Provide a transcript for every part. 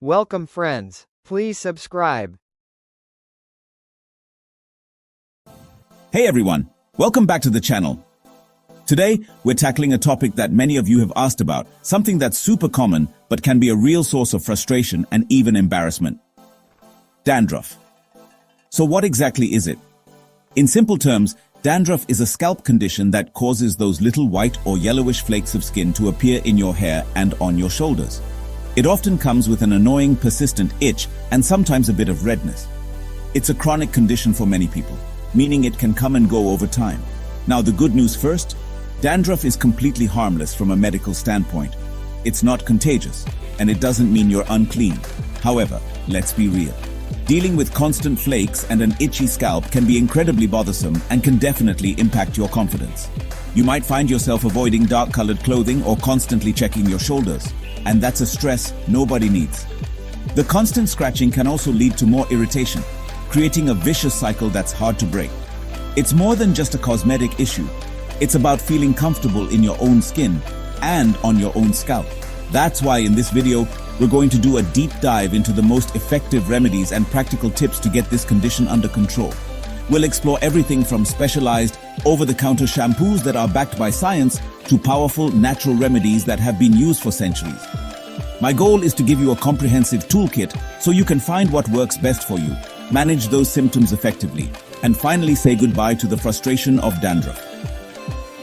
Welcome friends. Please subscribe. Hey everyone, welcome back to the channel. Today, we're tackling a topic that many of you have asked about, something that's super common but can be a real source of frustration and even embarrassment. Dandruff. So what exactly is it? In simple terms, dandruff is a scalp condition that causes those little white or yellowish flakes of skin to appear in your hair and on your shoulders. It often comes with an annoying, persistent itch and sometimes a bit of redness. It's a chronic condition for many people, meaning it can come and go over time. Now the good news first, dandruff is completely harmless from a medical standpoint. It's not contagious, and it doesn't mean you're unclean. However, let's be real. Dealing with constant flakes and an itchy scalp can be incredibly bothersome and can definitely impact your confidence. You might find yourself avoiding dark-colored clothing or constantly checking your shoulders, and that's a stress nobody needs. The constant scratching can also lead to more irritation, creating a vicious cycle that's hard to break. It's more than just a cosmetic issue. It's about feeling comfortable in your own skin and on your own scalp. That's why in this video, we're going to do a deep dive into the most effective remedies and practical tips to get this condition under control. We'll explore everything from specialized, over-the-counter shampoos that are backed by science to powerful natural remedies that have been used for centuries. My goal is to give you a comprehensive toolkit so you can find what works best for you, manage those symptoms effectively, and finally say goodbye to the frustration of dandruff.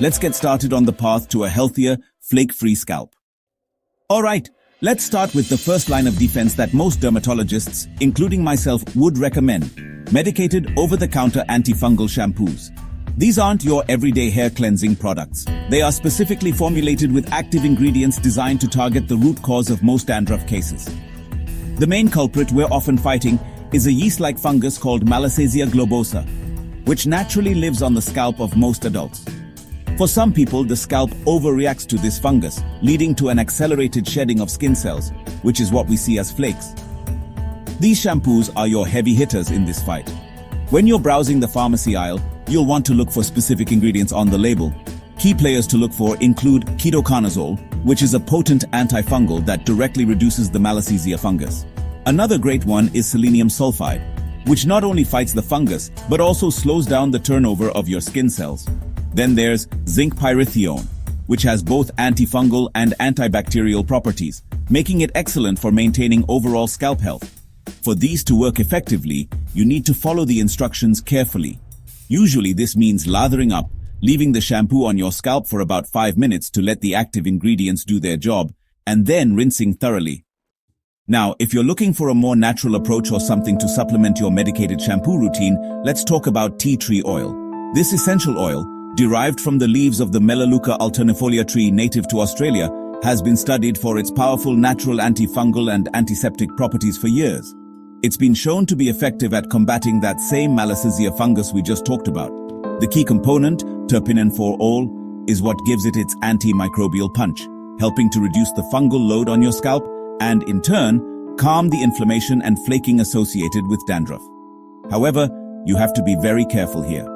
Let's get started on the path to a healthier, flake-free scalp. Alright, let's start with the first line of defense that most dermatologists, including myself, would recommend: medicated over-the-counter antifungal shampoos. These aren't your everyday hair cleansing products. They are specifically formulated with active ingredients designed to target the root cause of most dandruff cases. The main culprit we're often fighting is a yeast-like fungus called Malassezia globosa, which naturally lives on the scalp of most adults. For some people, the scalp overreacts to this fungus, leading to an accelerated shedding of skin cells, which is what we see as flakes. These shampoos are your heavy hitters in this fight. When you're browsing the pharmacy aisle, you'll want to look for specific ingredients on the label. Key players to look for include ketoconazole, which is a potent antifungal that directly reduces the Malassezia fungus. Another great one is selenium sulfide, which not only fights the fungus, but also slows down the turnover of your skin cells. Then there's zinc pyrithione, which has both antifungal and antibacterial properties, making it excellent for maintaining overall scalp health. For these to work effectively, you need to follow the instructions carefully. Usually this means lathering up, leaving the shampoo on your scalp for about 5 minutes to let the active ingredients do their job, and then rinsing thoroughly. Now, if you're looking for a more natural approach or something to supplement your medicated shampoo routine, let's talk about tea tree oil. This essential oil, derived from the leaves of the Melaleuca alternifolia tree native to Australia, has been studied for its powerful natural antifungal and antiseptic properties for years. It's been shown to be effective at combating that same Malassezia fungus we just talked about. The key component, terpenen 4-ol, is what gives it its antimicrobial punch, helping to reduce the fungal load on your scalp and, in turn, calm the inflammation and flaking associated with dandruff. However, you have to be very careful here.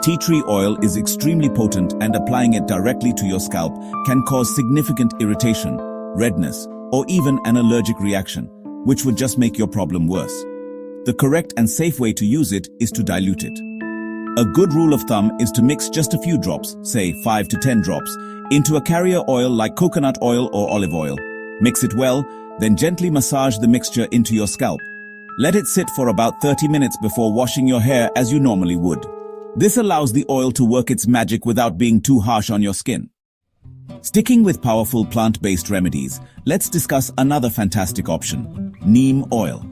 Tea tree oil is extremely potent, and applying it directly to your scalp can cause significant irritation, redness, or even an allergic reaction, which would just make your problem worse. The correct and safe way to use it is to dilute it. A good rule of thumb is to mix just a few drops, say 5 to 10 drops, into a carrier oil like coconut oil or olive oil. Mix it well, then gently massage the mixture into your scalp. Let it sit for about 30 minutes before washing your hair as you normally would. This allows the oil to work its magic without being too harsh on your skin. Sticking with powerful plant-based remedies, let's discuss another fantastic option: neem oil.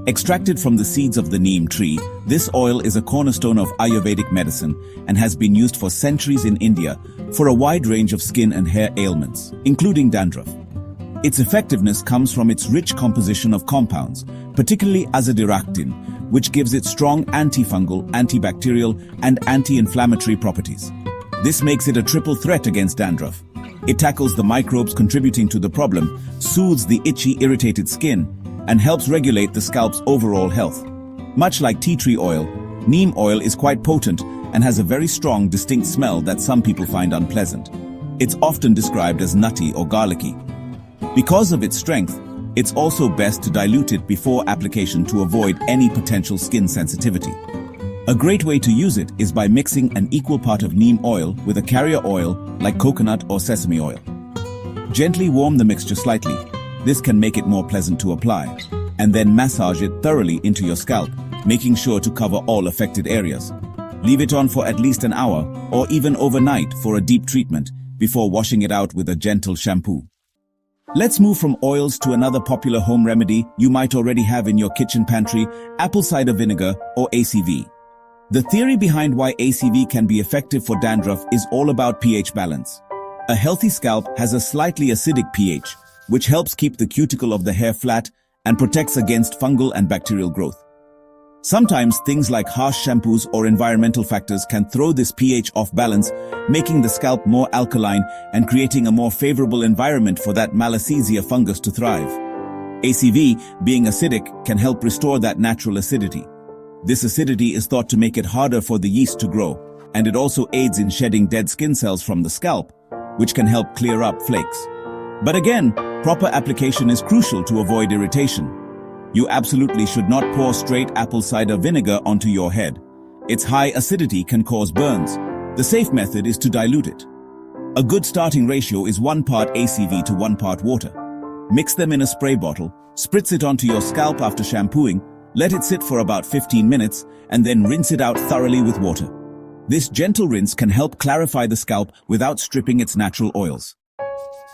Extracted from the seeds of the neem tree, this oil is a cornerstone of Ayurvedic medicine and has been used for centuries in India for a wide range of skin and hair ailments, including dandruff. Its effectiveness comes from its rich composition of compounds, particularly azadirachtin, which gives it strong antifungal, antibacterial, and anti-inflammatory properties. This makes it a triple threat against dandruff. It tackles the microbes contributing to the problem, soothes the itchy, irritated skin, and helps regulate the scalp's overall health. Much like tea tree oil, neem oil is quite potent and has a very strong, distinct smell that some people find unpleasant. It's often described as nutty or garlicky. Because of its strength, It's also best to dilute it before application to avoid any potential skin sensitivity. A great way to use it is by mixing an equal part of neem oil with a carrier oil like coconut or sesame oil. Gently warm the mixture slightly. This can make it more pleasant to apply, and then massage it thoroughly into your scalp, making sure to cover all affected areas. Leave it on for at least an hour or even overnight for a deep treatment before washing it out with a gentle shampoo. Let's move from oils to another popular home remedy you might already have in your kitchen pantry, apple cider vinegar or ACV. The theory behind why ACV can be effective for dandruff is all about pH balance. A healthy scalp has a slightly acidic pH, which helps keep the cuticle of the hair flat and protects against fungal and bacterial growth. Sometimes things like harsh shampoos or environmental factors can throw this pH off balance, making the scalp more alkaline and creating a more favorable environment for that Malassezia fungus to thrive. ACV, being acidic, can help restore that natural acidity. This acidity is thought to make it harder for the yeast to grow, and it also aids in shedding dead skin cells from the scalp, which can help clear up flakes. But again, proper application is crucial to avoid irritation. You absolutely should not pour straight apple cider vinegar onto your head. Its high acidity can cause burns. The safe method is to dilute it. A good starting ratio is 1 part ACV to 1 part water. Mix them in a spray bottle, spritz it onto your scalp after shampooing, let it sit for about 15 minutes, and then rinse it out thoroughly with water. This gentle rinse can help clarify the scalp without stripping its natural oils.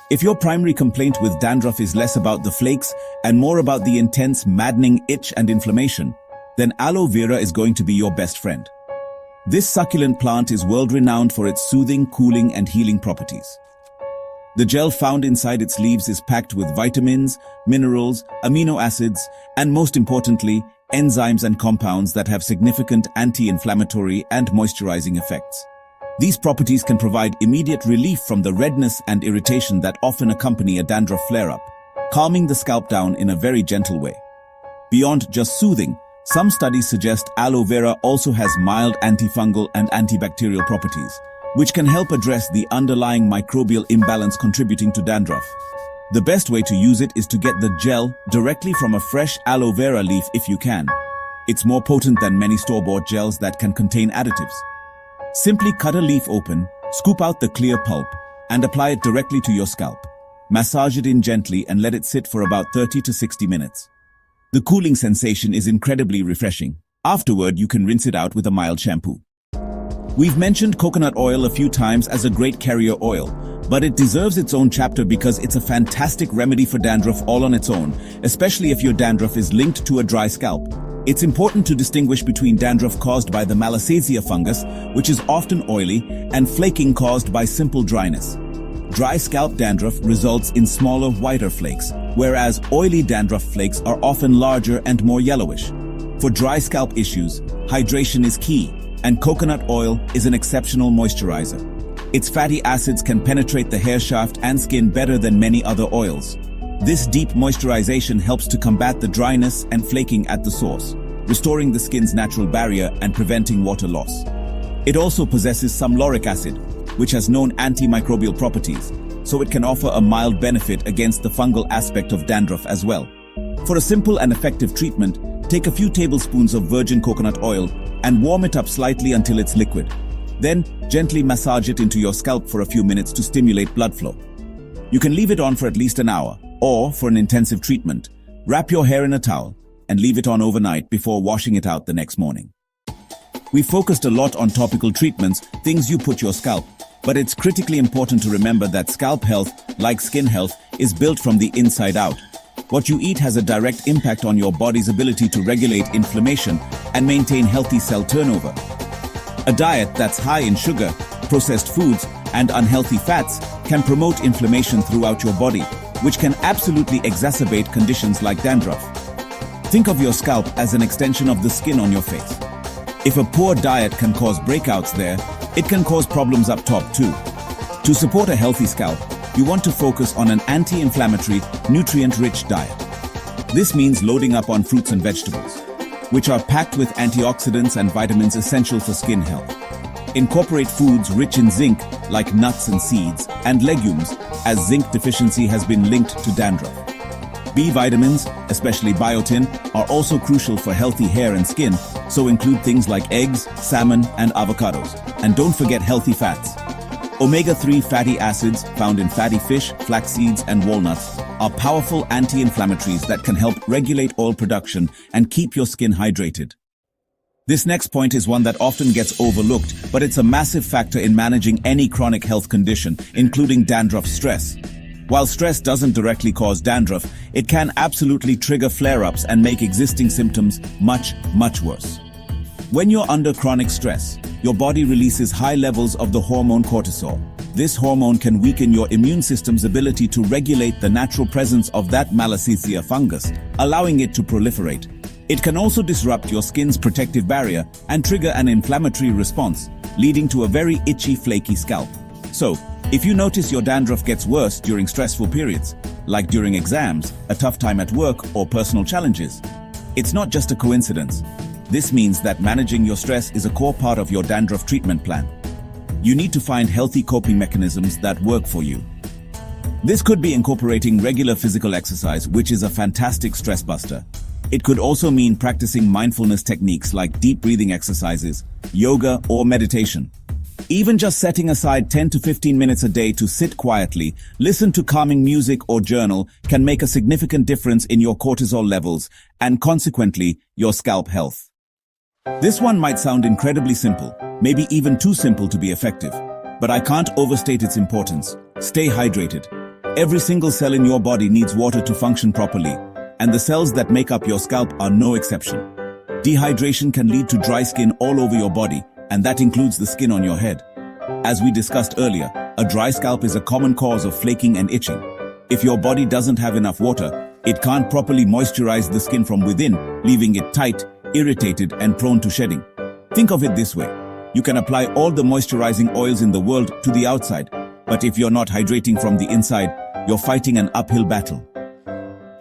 If your primary complaint with dandruff is less about the flakes and more about the intense, maddening itch and inflammation, then aloe vera is going to be your best friend. This succulent plant is world-renowned for its soothing, cooling, and healing properties. The gel found inside its leaves is packed with vitamins, minerals, amino acids, and most importantly, enzymes and compounds that have significant anti-inflammatory and moisturizing effects. These properties can provide immediate relief from the redness and irritation that often accompany a dandruff flare-up, calming the scalp down in a very gentle way. Beyond just soothing, some studies suggest aloe vera also has mild antifungal and antibacterial properties, which can help address the underlying microbial imbalance contributing to dandruff. The best way to use it is to get the gel directly from a fresh aloe vera leaf if you can. It's more potent than many store-bought gels that can contain additives. Simply cut a leaf open, scoop out the clear pulp, and apply it directly to your scalp. Massage it in gently and let it sit for about 30 to 60 minutes. The cooling sensation is incredibly refreshing. Afterward, you can rinse it out with a mild shampoo. We've mentioned coconut oil a few times as a great carrier oil, but it deserves its own chapter because it's a fantastic remedy for dandruff all on its own, especially if your dandruff is linked to a dry scalp. It's important to distinguish between dandruff caused by the Malassezia fungus, which is often oily, and flaking caused by simple dryness. Dry scalp dandruff results in smaller, whiter flakes, whereas oily dandruff flakes are often larger and more yellowish. For dry scalp issues, hydration is key, and coconut oil is an exceptional moisturizer. Its fatty acids can penetrate the hair shaft and skin better than many other oils. This deep moisturization helps to combat the dryness and flaking at the source, restoring the skin's natural barrier and preventing water loss. It also possesses some lauric acid, which has known antimicrobial properties, so it can offer a mild benefit against the fungal aspect of dandruff as well. For a simple and effective treatment, take a few tablespoons of virgin coconut oil and warm it up slightly until it's liquid. Then, gently massage it into your scalp for a few minutes to stimulate blood flow. You can leave it on for at least an hour, or, for an intensive treatment, wrap your hair in a towel and leave it on overnight before washing it out the next morning. We focused a lot on topical treatments, things you put your scalp, but it's critically important to remember that scalp health, like skin health, is built from the inside out. What you eat has a direct impact on your body's ability to regulate inflammation and maintain healthy cell turnover. A diet that's high in sugar, processed foods, and unhealthy fats can promote inflammation throughout your body, which can absolutely exacerbate conditions like dandruff. Think of your scalp as an extension of the skin on your face. If a poor diet can cause breakouts there, it can cause problems up top too. To support a healthy scalp, you want to focus on an anti-inflammatory, nutrient-rich diet. This means loading up on fruits and vegetables, which are packed with antioxidants and vitamins essential for skin health. Incorporate foods rich in zinc, like nuts and seeds, and legumes, as zinc deficiency has been linked to dandruff. B vitamins, especially biotin, are also crucial for healthy hair and skin, so include things like eggs, salmon, and avocados. And don't forget healthy fats. Omega-3 fatty acids, found in fatty fish, flax seeds, and walnuts, are powerful anti-inflammatories that can help regulate oil production and keep your skin hydrated. This next point is one that often gets overlooked, but it's a massive factor in managing any chronic health condition, including dandruff stress. While stress doesn't directly cause dandruff, it can absolutely trigger flare-ups and make existing symptoms much worse. When you're under chronic stress, your body releases high levels of the hormone cortisol. This hormone can weaken your immune system's ability to regulate the natural presence of that Malassezia fungus, allowing it to proliferate. It can also disrupt your skin's protective barrier and trigger an inflammatory response, leading to a very itchy, flaky scalp. So, if you notice your dandruff gets worse during stressful periods, like during exams, a tough time at work, or personal challenges, it's not just a coincidence. This means that managing your stress is a core part of your dandruff treatment plan. You need to find healthy coping mechanisms that work for you. This could be incorporating regular physical exercise, which is a fantastic stress buster. It could also mean practicing mindfulness techniques like deep breathing exercises, yoga, or meditation. Even just setting aside 10 to 15 minutes a day to sit quietly, listen to calming music, or journal can make a significant difference in your cortisol levels and consequently your scalp health. This one might sound incredibly simple, maybe even too simple to be effective, but I can't overstate its importance. Stay hydrated. Every single cell in your body needs water to function properly, and the cells that make up your scalp are no exception. Dehydration can lead to dry skin all over your body, and that includes the skin on your head. As we discussed earlier, a dry scalp is a common cause of flaking and itching. If your body doesn't have enough water, it can't properly moisturize the skin from within, leaving it tight, irritated, and prone to shedding. Think of it this way. You can apply all the moisturizing oils in the world to the outside, but if you're not hydrating from the inside, you're fighting an uphill battle.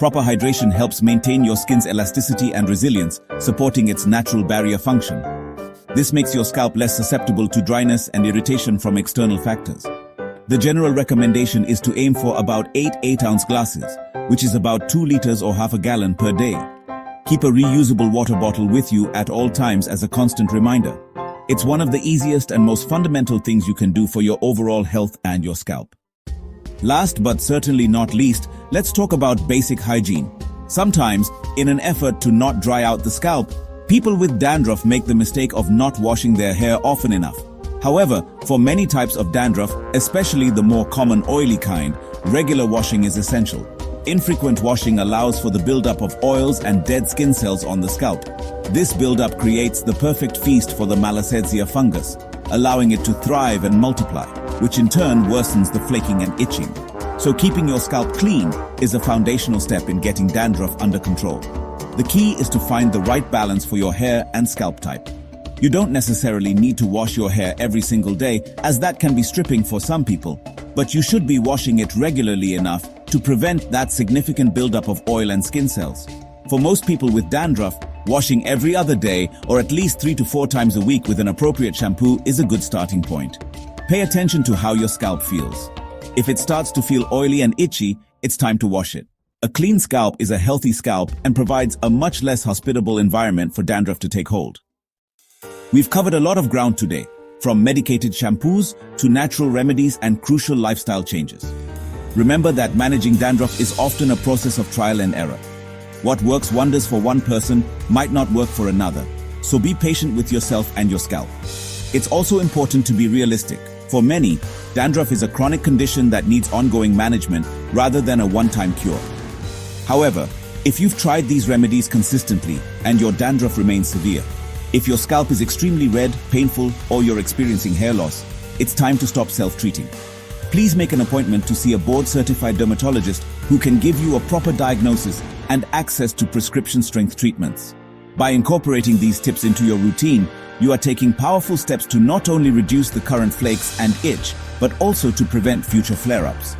Proper hydration helps maintain your skin's elasticity and resilience, supporting its natural barrier function. This makes your scalp less susceptible to dryness and irritation from external factors. The general recommendation is to aim for about 8 8-ounce glasses, which is about 2 liters or half a gallon per day. Keep a reusable water bottle with you at all times as a constant reminder. It's one of the easiest and most fundamental things you can do for your overall health and your scalp. Last but certainly not least, let's talk about basic hygiene. Sometimes, in an effort to not dry out the scalp, people with dandruff make the mistake of not washing their hair often enough. However, for many types of dandruff, especially the more common oily kind, regular washing is essential. Infrequent washing allows for the buildup of oils and dead skin cells on the scalp. This buildup creates the perfect feast for the Malassezia fungus, allowing it to thrive and multiply, which in turn worsens the flaking and itching. So keeping your scalp clean is a foundational step in getting dandruff under control. The key is to find the right balance for your hair and scalp type. You don't necessarily need to wash your hair every single day, as that can be stripping for some people, but you should be washing it regularly enough to prevent that significant buildup of oil and skin cells. For most people with dandruff, washing every other day or at least 3 to 4 times a week with an appropriate shampoo is a good starting point. Pay attention to how your scalp feels. If it starts to feel oily and itchy, it's time to wash it. A clean scalp is a healthy scalp and provides a much less hospitable environment for dandruff to take hold. We've covered a lot of ground today, from medicated shampoos to natural remedies and crucial lifestyle changes. Remember that managing dandruff is often a process of trial and error. What works wonders for one person might not work for another, so be patient with yourself and your scalp. It's also important to be realistic. For many, dandruff is a chronic condition that needs ongoing management rather than a one-time cure. However, if you've tried these remedies consistently and your dandruff remains severe, if your scalp is extremely red, painful, or you're experiencing hair loss, it's time to stop self-treating. Please make an appointment to see a board-certified dermatologist who can give you a proper diagnosis and access to prescription-strength treatments. By incorporating these tips into your routine, you are taking powerful steps to not only reduce the current flakes and itch, but also to prevent future flare-ups.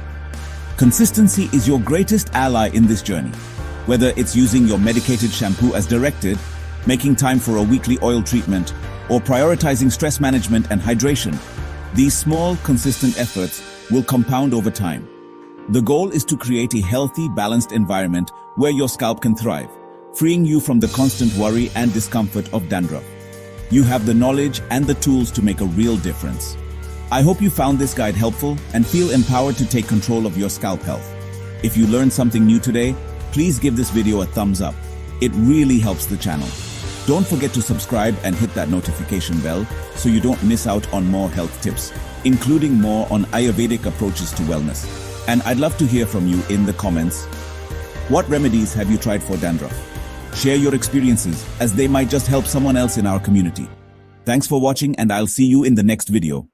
Consistency is your greatest ally in this journey. Whether it's using your medicated shampoo as directed, making time for a weekly oil treatment, or prioritizing stress management and hydration, these small, consistent efforts will compound over time. The goal is to create a healthy, balanced environment where your scalp can thrive, freeing you from the constant worry and discomfort of dandruff. You have the knowledge and the tools to make a real difference. I hope you found this guide helpful and feel empowered to take control of your scalp health. If you learned something new today, please give this video a thumbs up. It really helps the channel. Don't forget to subscribe and hit that notification bell so you don't miss out on more health tips, including more on Ayurvedic approaches to wellness. And I'd love to hear from you in the comments. What remedies have you tried for dandruff? Share your experiences, as they might just help someone else in our community. Thanks for watching, and I'll see you in the next video.